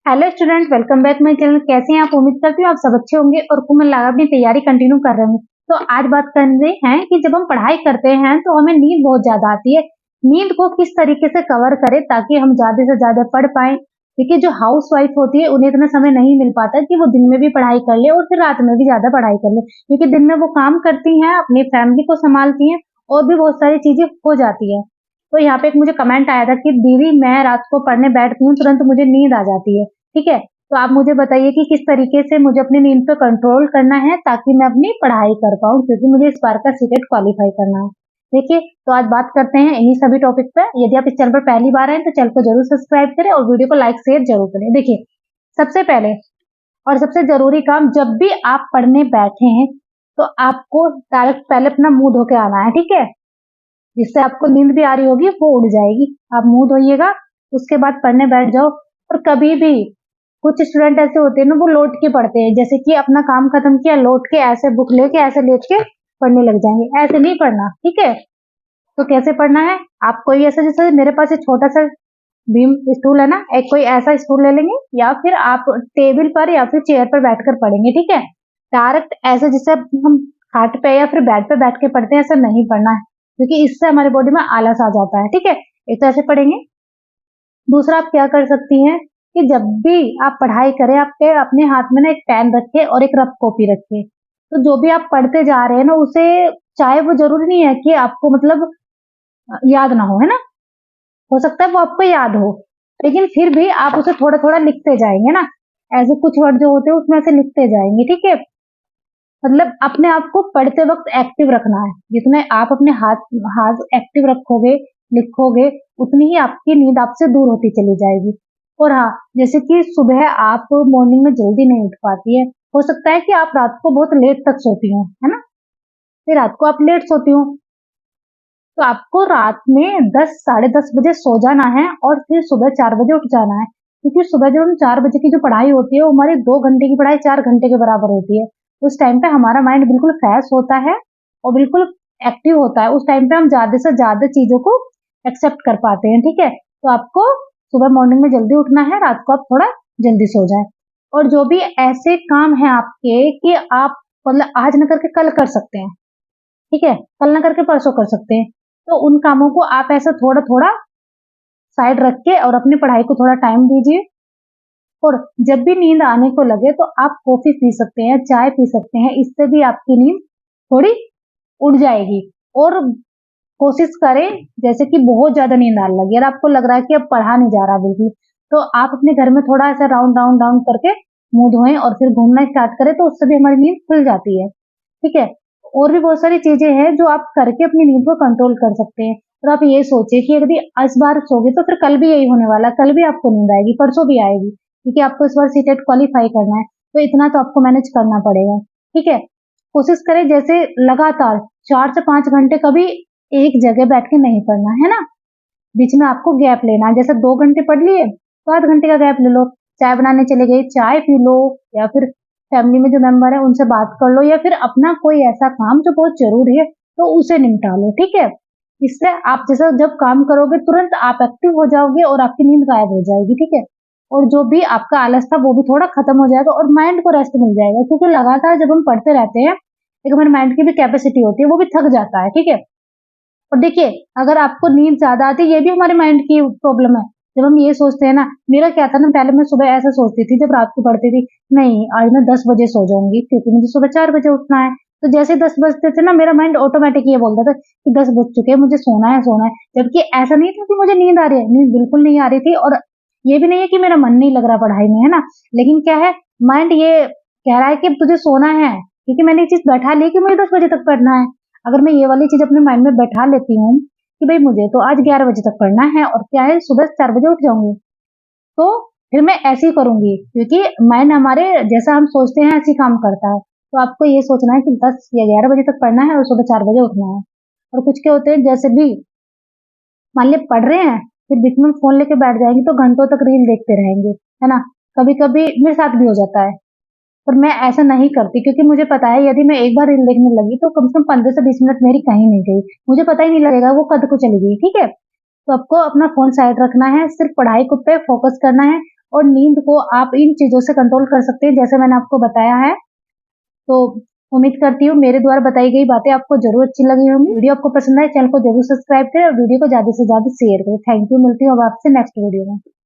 Hello student, welcome back my channel. कैसे हैं आप? उम्मीद करती हूँ आप सब अच्छे होंगे और कुल लगा अपनी तैयारी कंटिन्यू कर रहे होंगे। तो आज बात कर रहे हैं कि जब हम पढ़ाई करते हैं तो हमें नींद बहुत ज्यादा आती है। नींद को किस तरीके से कवर करें ताकि हम ज्यादा से ज्यादा पढ़ पाए। देखिए, जो हाउस वाइफ होती है उन्हें इतना समय नहीं मिल पाता कि वो दिन में भी पढ़ाई कर ले और फिर रात में भी ज्यादा पढ़ाई कर ले, क्योंकि दिन में वो काम करती हैं, अपनी फैमिली को संभालती हैं और भी बहुत सारी चीजें हो जाती है। तो यहाँ पे एक मुझे कमेंट आया था कि दीदी मैं रात को पढ़ने बैठती हूँ तुरंत मुझे नींद आ जाती है। ठीक है, तो आप मुझे बताइए कि किस तरीके से मुझे अपनी नींद पे कंट्रोल करना है ताकि मैं अपनी पढ़ाई कर पाऊँ, क्योंकि मुझे इस बार का सीटेट क्वालिफाई करना है। देखिए, तो आज बात करते हैं इन्हीं सभी टॉपिक पे। यदि आप इस चैनल पर पहली बार आए तो चैनल को जरूर सब्सक्राइब करें और वीडियो को लाइक शेयर जरूर करें। देखिए, सबसे पहले और सबसे जरूरी काम, जब भी आप पढ़ने बैठे हैं तो आपको डायरेक्ट पहले अपना मुंह धो के आना है। ठीक है, जिससे आपको नींद भी आ रही होगी वो उड़ जाएगी। आप मुंह धोइएगा, उसके बाद पढ़ने बैठ जाओ। और कभी भी कुछ स्टूडेंट ऐसे होते हैं ना, वो लौट के पढ़ते हैं, जैसे कि अपना काम खत्म किया लौट के ऐसे बुक लेके ऐसे लेट के पढ़ने लग जाएंगे। ऐसे नहीं पढ़ना, ठीक है। तो कैसे पढ़ना है, आप कोई ऐसा, जैसे मेरे पास एक छोटा सा भीम स्टूल है ना, एक कोई ऐसा स्टूल ले लेंगे या फिर आप टेबल पर या फिर चेयर पर बैठकर पढ़ेंगे। ठीक है, डायरेक्ट ऐसे जैसे हम खाट पे या फिर बेड पे बैठ के पढ़ते हैं, ऐसा नहीं पढ़ना है, क्योंकि इससे हमारे बॉडी में आलस आ जाता है। ठीक है, एक तो ऐसे पढ़ेंगे। दूसरा आप क्या कर सकती हैं कि जब भी आप पढ़ाई करें, आपके अपने हाथ में ना एक पेन रखे और एक रफ कॉपी रखे। तो जो भी आप पढ़ते जा रहे हैं ना उसे, चाहे वो जरूरी नहीं है कि आपको मतलब याद ना हो, है ना, हो सकता है वो आपको याद हो, लेकिन फिर भी आप उसे थोड़ा थोड़ा लिखते जाएंगे ना। ऐसे कुछ वर्ड जो होते हैं उसमें से लिखते जाएंगे। ठीक है, मतलब अपने आप को पढ़ते वक्त एक्टिव रखना है। जितने आप अपने हाथ हाथ एक्टिव रखोगे, लिखोगे, उतनी ही आपकी नींद आपसे दूर होती चली जाएगी। और हाँ, जैसे कि सुबह आप मॉर्निंग में जल्दी नहीं उठ पाती है, हो सकता है कि आप रात को बहुत लेट तक सोती हो, है ना, फिर रात को आप लेट सोती हो, तो आपको रात में 10 साढ़े 10 बजे सो जाना है और फिर सुबह 4 बजे उठ जाना है। क्योंकि सुबह जब हम 4 बजे की जो पढ़ाई होती है वो हमारी 2 घंटे की पढ़ाई 4 घंटे के बराबर होती है। उस टाइम पे हमारा माइंड बिल्कुल फ्रेश होता है और बिल्कुल एक्टिव होता है। उस टाइम पे हम ज्यादा से ज्यादा चीजों को एक्सेप्ट कर पाते हैं। ठीक है, तो आपको सुबह मॉर्निंग में जल्दी उठना है, रात को आप थोड़ा जल्दी सो जाए। और जो भी ऐसे काम है आपके कि आप मतलब आज न करके कल कर सकते हैं, ठीक है, कल ना करके परसों कर सकते हैं, तो उन कामों को आप ऐसा थोड़ा थोड़ा साइड रख के और अपनी पढ़ाई को थोड़ा टाइम दीजिए। और जब भी नींद आने को लगे तो आप कॉफी पी सकते हैं, चाय पी सकते हैं, इससे भी आपकी नींद थोड़ी उड़ जाएगी। और कोशिश करें, जैसे कि बहुत ज्यादा नींद आने लगी और आपको लग रहा है कि अब पढ़ा नहीं जा रहा बिल्कुल, तो आप अपने घर में थोड़ा ऐसा राउंड राउंड राउंड करके मुंह धोएं और फिर घूमना स्टार्ट करें, तो उससे भी हमारी नींद खुल जाती है। ठीक है, और भी बहुत सारी चीजें हैं जो आप करके अपनी नींद को कंट्रोल कर सकते हैं। और आप ये सोचिए कि यदि इस बार सोगे तो फिर कल भी यही होने वाला, कल भी आपको नींद आएगी, परसों भी आएगी, क्योंकि आपको इस बार सीटेट क्वालिफाई करना है। तो इतना तो आपको मैनेज करना पड़ेगा। ठीक है, कोशिश करें जैसे लगातार 4 से 5 घंटे कभी एक जगह बैठ के नहीं पढ़ना, है ना, बीच में आपको गैप लेना है। जैसे 2 घंटे पढ़ लिए तो आध घंटे का गैप ले लो, चाय बनाने चले गए चाय पी लो, या फिर फैमिली में जो मेंबर है उनसे बात कर लो, या फिर अपना कोई ऐसा काम जो बहुत जरूरी है तो उसे निपटा लो। ठीक है, इससे आप जैसा जब काम करोगे तुरंत आप एक्टिव हो जाओगे और आपकी नींद गायब हो जाएगी। ठीक है, और जो भी आपका आलस था वो भी थोड़ा खत्म हो जाएगा और माइंड को रेस्ट मिल जाएगा, क्योंकि लगातार जब हम पढ़ते रहते हैं एक हमारे माइंड की भी कैपेसिटी होती है, वो भी थक जाता है। ठीक है, और देखिए, अगर आपको नींद ज्यादा आती है ये भी हमारे माइंड की प्रॉब्लम है। जब हम ये सोचते हैं ना, मेरा क्या था ना, पहले मैं सुबह ऐसा सोचती थी जब रात को पढ़ती थी, नहीं आज मैं 10 बजे सो जाऊंगी क्योंकि मुझे सुबह 4 बजे उठना है। तो जैसे 10 बजते थे ना, मेरा माइंड ऑटोमेटिक ये बोलता था कि 10 बज चुके हैं, मुझे सोना है सोना है। जबकि ऐसा नहीं था कि मुझे नींद आ रही है, नींद बिल्कुल नहीं आ रही थी। और ये भी नहीं है कि मेरा मन नहीं लग रहा पढ़ाई में, है ना, लेकिन क्या है, माइंड ये कह रहा है कि अब तुझे सोना है, क्योंकि मैंने ये चीज बैठा ली कि मुझे 10 बजे तक पढ़ना है। अगर मैं ये वाली चीज अपने माइंड में बैठा लेती हूँ कि भाई मुझे तो आज 11 बजे तक पढ़ना है और क्या है सुबह 4 बजे उठ जाऊंगी, तो फिर मैं ऐसे ही करूंगी, क्योंकि माइंड हमारे जैसा हम सोचते हैं ऐसे ही काम करता है। तो आपको ये सोचना है कि 10 या 11 बजे तक पढ़ना है और सुबह 4 बजे उठना है। और कुछ क्या होते हैं, जैसे भी मान लिया पढ़ रहे हैं फिर बीच में फोन लेके बैठ जाएंगे तो घंटों तक रील देखते रहेंगे, है ना। कभी कभी मेरे साथ भी हो जाता है, पर मैं ऐसा नहीं करती, क्योंकि मुझे पता है यदि मैं एक बार रील देखने लगी तो कम से कम 15 से 20 मिनट मेरी कहीं नहीं गई, मुझे पता ही नहीं लगेगा वो कद को चली गई। ठीक है, तो आपको अपना फोन साइड रखना है, सिर्फ पढ़ाई को पे फोकस करना है। और नींद को आप इन चीज़ों से कंट्रोल कर सकते हैं जैसे मैंने आपको बताया है। तो उम्मीद करती हूँ मेरे द्वारा बताई गई बातें आपको ज़रूर अच्छी लगी होंगी। वीडियो आपको पसंद आए चैनल को ज़रूर सब्सक्राइब करें और वीडियो को ज़्यादा से ज़्यादा शेयर करें। थैंक यू, मिलती हूँ अब आपसे नेक्स्ट वीडियो में।